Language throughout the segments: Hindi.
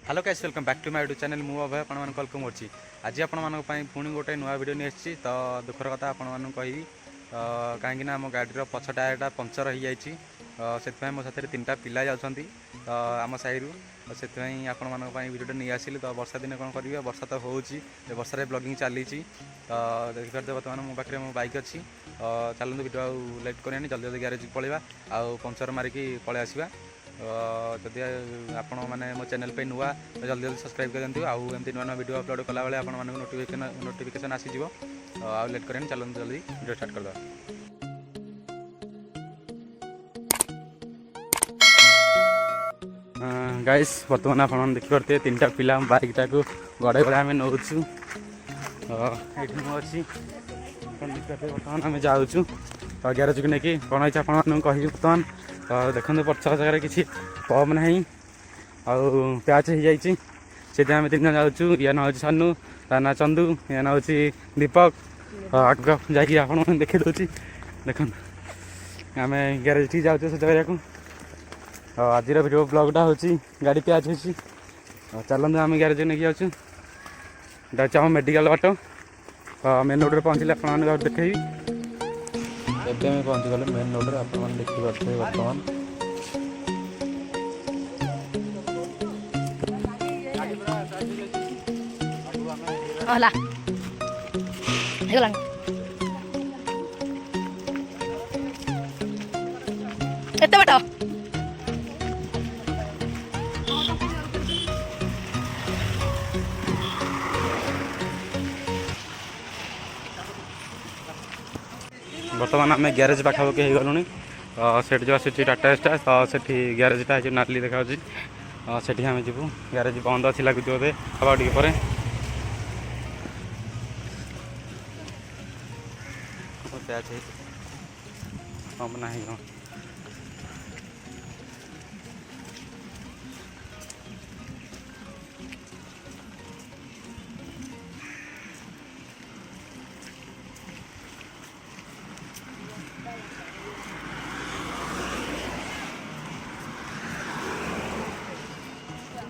Hello guys welcome back to my YouTube channel मु अभय आपण मन वेलकम करछि। आज आपण मन पई पुणी गोटे नुआ वीडियो नि आछि तो दुखर कथा आपण मन कहि काहेकि ना हम गाड़ी रो पछ टायरटा पंचर हो जाइछि से मो साथ तीनटा पिला जाउछंती तो आम साइरु से आपण मन पई वीडियो नि आसिली तो वर्षा दिन कोन करिवे वर्षा तो होउछि वर्षा रे ब्लॉगिंग चली तो देखि करते वर्तमान मो पाखरे मो बाइक अछि चलନ୍ତୁ वीडियो लेट करियानी जल्दी जल्दी गैरेज पळेबा आ पंचर मारिकी पळे आसीबा जदि आपण मैंने मो चैनल पे नुआ तो जल्दी जल्दी सब्सक्राइब कर दिंतु आउ एमती नुआ नुआ वीडियो अपलोड कला बेले आपण मानक नोटिफिकेशन आसीजिवो आउ लेट करें चलନ୍ତୁ जल्दी वीडियो स्टार्ट करदा। गाइस वर्तमान आपण देखि करते तीनटा पिला बाइक टाको गड़े गड़े आम नौछु ये अच्छी बर्तमान आम जाऊँ गैरेज को लेकिन कौन है आपको कही बर्तमान देखते पछ जगह किसी पम्प ना प्याच हो जाइए से आम तीन जन जाऊँ या ना हूँ सानू ता ना चंदू या ना हूँ दीपक आग जाकि आप देखे दूसरी देख आम गैरेज ठीक जाऊँ से जगह को आज वीडियो ब्लॉगटा हूँ गाड़ी प्याच हो चलते आम गैरेज नहीं जाऊँ आम मेडिकल बाट मेन रोड पहुँचले आप देखेबी एवं आम पहुँची गले मेन रोड आप देखिए बर्तमान एते बाटा बर्तमान आम गैरेज पाखापाखि हो गलुनी से जो आसी टाटा स्टा तो से गैरेजटा जो नाली देखा से आम जीवु गैरेज बंद अच्छी लगुच बोधे हवा टे पर हम ना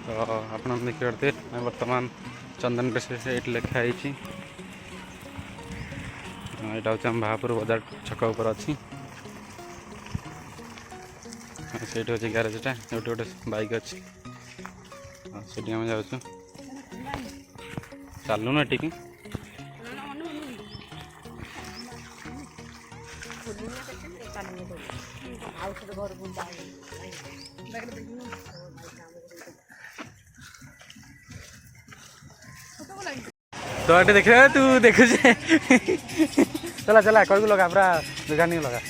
तो आप देखिए करते बर्तमान चंदन पे लिखाई यहाँ हूँ आम भापुर बजार छक उपर अच्छी से हूँ गैरेजटा जो गोटे बाइक अच्छी से आम जाऊँ चलू ना टी तो ये देख तू देखु चला चला कल लगा पूरा दुकान लगा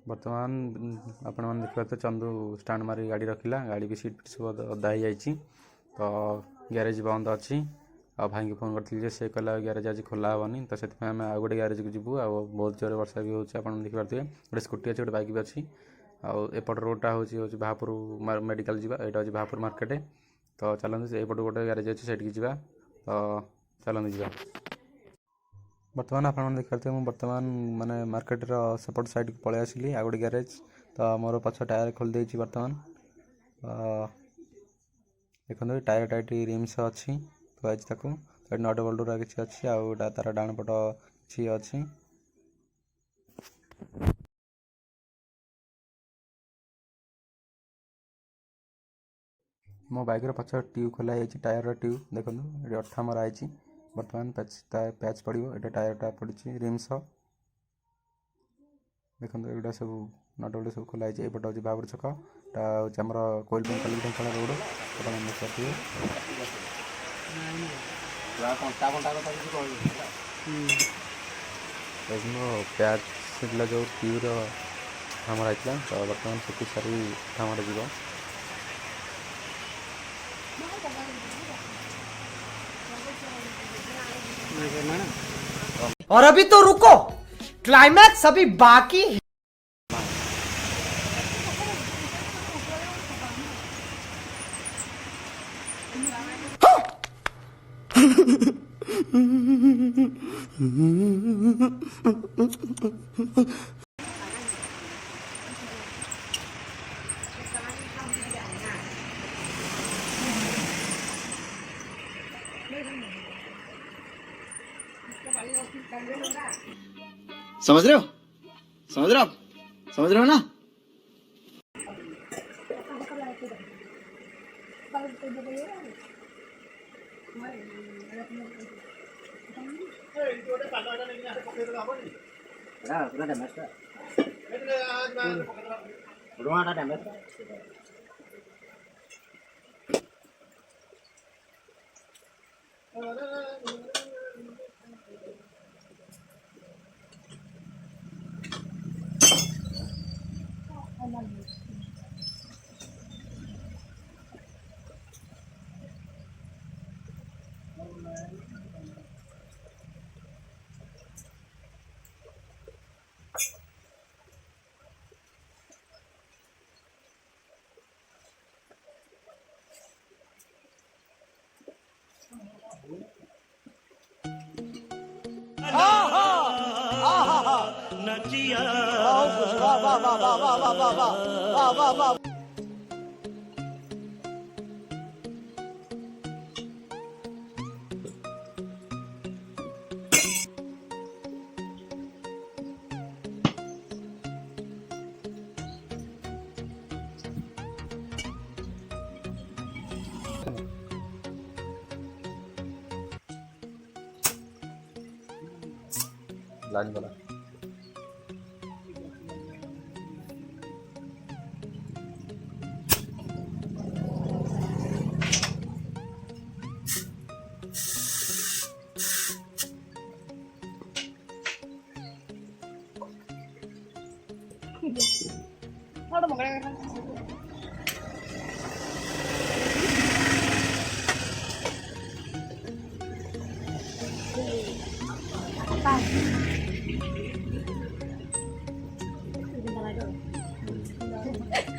बर्तमान आपण मैंने देखते चंदू स्टाण मारी गाड़ी रखिला गाड़ी भी सीट सब अदा हो जाइए तो गैरेज बंद अच्छी आ भाई को फोन करते से कहला गैरेज आज खोला हेनी तो से आम आउ गोटे गैरेज को जीवु आ बहुत जोर वर्षा भी होती है देखिए गोटे स्कूटी अच्छी गोटे बाइक भी अच्छी आउट रोडटा हूँ भापुर मेडिकल जावा यहाँ हूँ भापुर मार्केट तो चलते एपट गोटे गैरेज अच्छी से जावा तो चलते जावा बर्तमान आप देखते मुझे बर्तमान माने मार्केट सेपट साइड को पलि आसली आ गोटे गैरेज तो मोर पछ टायर खोल देती बर्तमान देखते टायर टाइट रिम्स अच्छी तो आज तक नट बोल्डर किसी अच्छी आ तार डाण पट किसी अच्छी मो बाइक पछ ट्यूब खोला टायर ट्यूब देखो ये अठा मराई बर्तमान पैच पड़ो ये टायरटा पड़ी रिम्स देखो ये सब नट बोल्ट सब खोलाई एपट हूँ बाबुर छक हूँ आम कोइल ढेंकाना रोड प्याच जो ट्यूब रहा तो बर्तमान से सारी धामर जीव और अभी तो रुको क्लाइमैक्स अभी बाकी है। समझ रहे हो समझ रहे हो आप समझ रहे हो ना लाइन वाला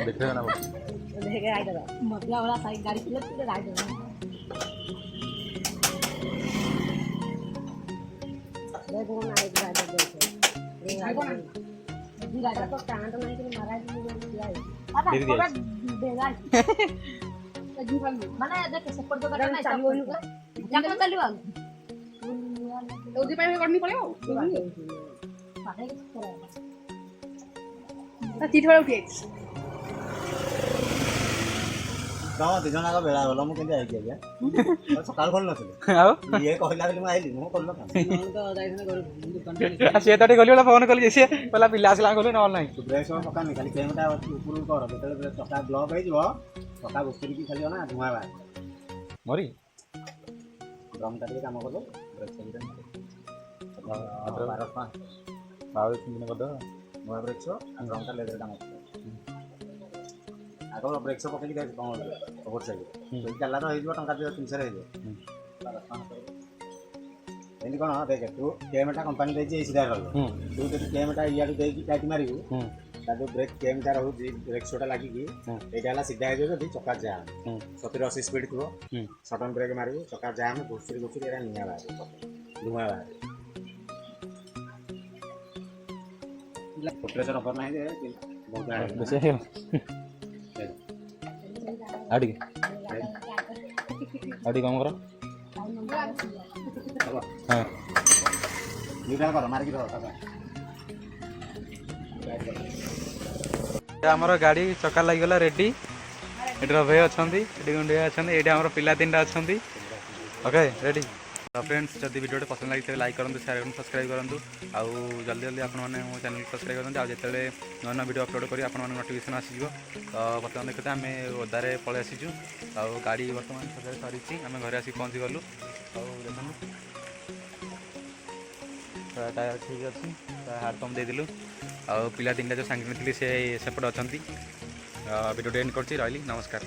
देखिए ना मधल्या वाला साईड गाडी केलं तिथे राहिलं दिजन आग बेला गल मुझे आज्ञा सका खोल नी ये कहला मुझे खोल सी तो गली फोन कली सी कहला पिला आसला गलु ना ना ब्रेक पकानी खाली केमटा ऊपर कर जो चका ब्लक हो चका घुसुरी खाली ना धुआ बाहर मरी ड्रम का काम कर ब्रेक बाबू दिन कर नुआ ब्रेक ड्रम का लेदर काम आग ब्रेक पकड़ी देख ओवर साइड चला तो हो टाँग 300 एमती कौन देख तू केमटा कंपानी देती सीधा रहा तू जो केमटा इाड़ू देखिए टाइट मारू जो ब्रेक केमटा रोचे ब्रेक शोटा लगे यहाँ सीधा हो चका जाम 70-80 स्पीड थो सडन ब्रेक मारू चका जाम घुसुरी घुसुरी निआ बाहर धुआ बाहर प्रेसर ऑफर ना बहुत आड़ी कम करो हाँ कर मारिक आमर गाड़ी चका लगिगला रेडी ये रभे अच्छा ये गुंडे अच्छा ये पिला 3टा अच्छा ओके रेडी तो फ्रेंड्स जब वीडियो पसंद लगी लाइक करूँ शेयर करूँ सब्सक्राइब करूँ आउ जल्दी जल्दी आपने मो चैनल सब्सक्राइब करूँ आज जो नया नया वीडियो अपलोड करी आपने नोटिफिकेशन आसीज तो बर्तमान देखते आम ओदारे पलि आसीचु आ गाड़ी बर्तमान सजाई सरी आम घर आसिक पहुँची गलु देखूँ टायर ठीक अच्छी हार्ड पंप देलु आ पिला 3टा जो सांगे थी से सेपटे अच्छा वीडियो एंड कर रही नमस्कार।